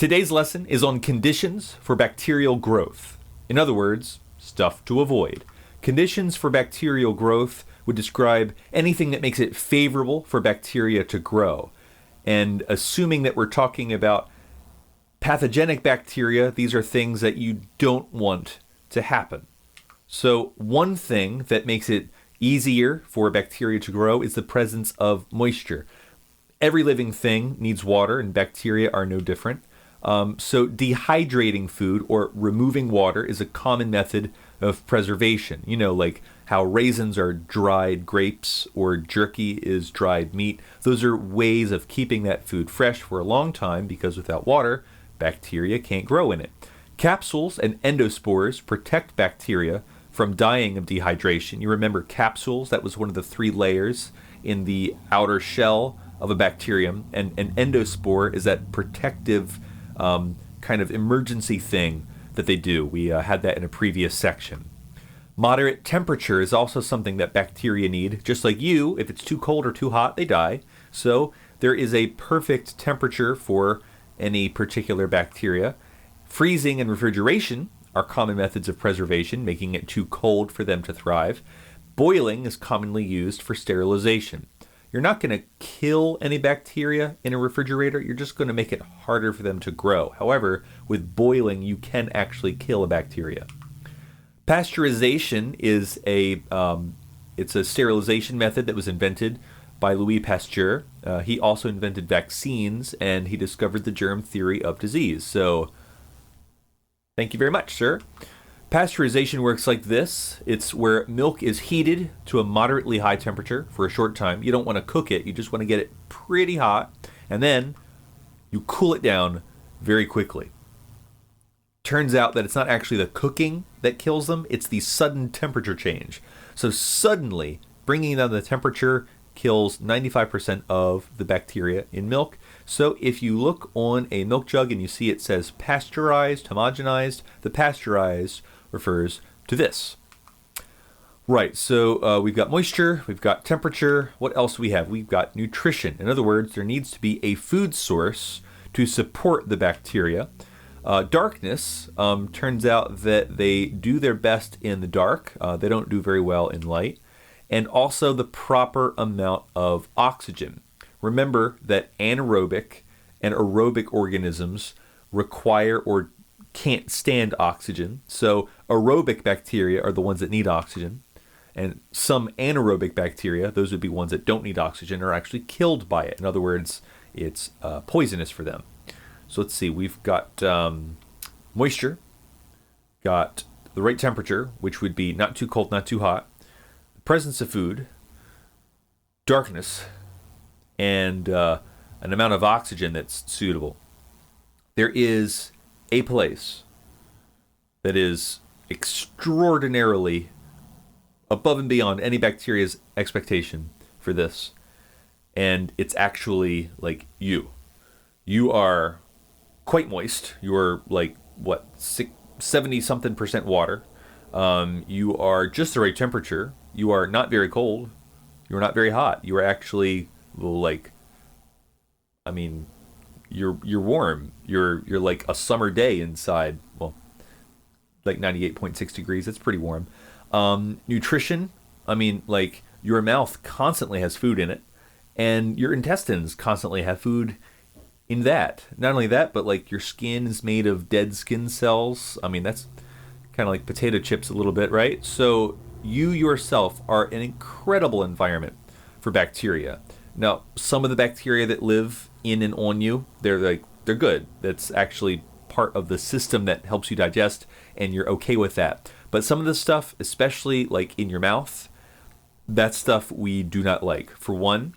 Today's lesson is on conditions for bacterial growth. In other words, stuff to avoid. Conditions for bacterial growth would describe anything that makes it favorable for bacteria to grow. And assuming that we're talking about pathogenic bacteria, these are things that you don't want to happen. So one thing that makes it easier for bacteria to grow is the presence of moisture. Every living thing needs water, and bacteria are no different. So dehydrating food or removing water is a common method of preservation. You know, like how raisins are dried grapes or jerky is dried meat. Those are ways of keeping that food fresh for a long time because without water, bacteria can't grow in it. Capsules and endospores protect bacteria from dying of dehydration. You remember capsules, that was one of the 3 layers in the outer shell of a bacterium, and an endospore is that protective kind of emergency thing that they do. We had that in a previous section. Moderate temperature is also something that bacteria need. Just like you, if it's too cold or too hot, they die. So there is a perfect temperature for any particular bacteria. Freezing and refrigeration are common methods of preservation, making it too cold for them to thrive. Boiling is commonly used for sterilization. You're not going to kill any bacteria in a refrigerator. You're just going to make it harder for them to grow. However, with boiling, you can actually kill a bacteria. Pasteurization is it's a sterilization method that was invented by Louis Pasteur. He also invented vaccines, and he discovered the germ theory of disease. So, thank you very much, sir. Pasteurization works like this. It's where milk is heated to a moderately high temperature for a short time. You don't want to cook it. You just want to get it pretty hot. And then you cool it down very quickly. Turns out that it's not actually the cooking that kills them. It's the sudden temperature change. So suddenly bringing down the temperature kills 95% of the bacteria in milk. So if you look on a milk jug and you see it says pasteurized, homogenized, the pasteurized refers to this. Right, so we've got moisture, we've got temperature. What else do we have? We've got nutrition. In other words, there needs to be a food source to support the bacteria. Darkness, turns out that they do their best in the dark. They don't do very well in light. And also the proper amount of oxygen. Remember that anaerobic and aerobic organisms require or can't stand oxygen. So aerobic bacteria are the ones that need oxygen. And some anaerobic bacteria, those would be ones that don't need oxygen, are actually killed by it. In other words, it's poisonous for them. So let's see, we've got moisture, got the right temperature, which would be not too cold, not too hot, the presence of food, darkness, and an amount of oxygen that's suitable. There is a place that is extraordinarily above and beyond any bacteria's expectation for this. And it's actually like you. You are quite moist. You're like, 70-something% water. You are just the right temperature. You are not very cold. You're not very hot. You are actually you're warm. You're like a summer day inside. Well, like 98.6 degrees. That's pretty warm. Nutrition. Your mouth constantly has food in it, and your intestines constantly have food in that. Not only that, but like your skin is made of dead skin cells. That's kind of like potato chips a little bit, right? So you yourself are an incredible environment for bacteria. Now, some of the bacteria that live in and on you, they're good. That's actually part of the system that helps you digest, and you're okay with that. But some of the stuff, especially like in your mouth, that stuff we do not like. For one,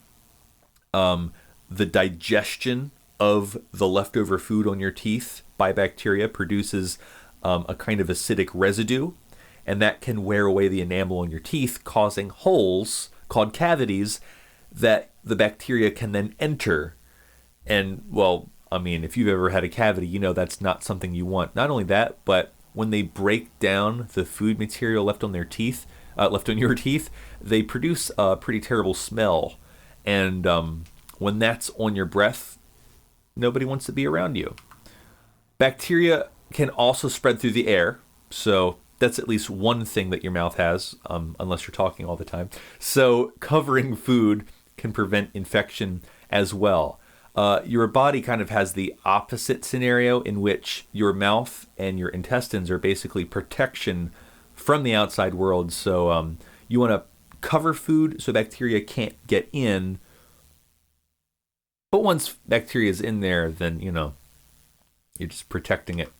the digestion of the leftover food on your teeth by bacteria produces a kind of acidic residue, and that can wear away the enamel on your teeth, causing holes called cavities that the bacteria can then enter. And, if you've ever had a cavity, you know that's not something you want. Not only that, but when they break down the food material left on your teeth, they produce a pretty terrible smell. And when that's on your breath, nobody wants to be around you. Bacteria can also spread through the air. So that's at least one thing that your mouth has, unless you're talking all the time. So covering food can prevent infection as well. Your body kind of has the opposite scenario in which your mouth and your intestines are basically protection from the outside world. So you want to cover food so bacteria can't get in. But once bacteria is in there, then, you're just protecting it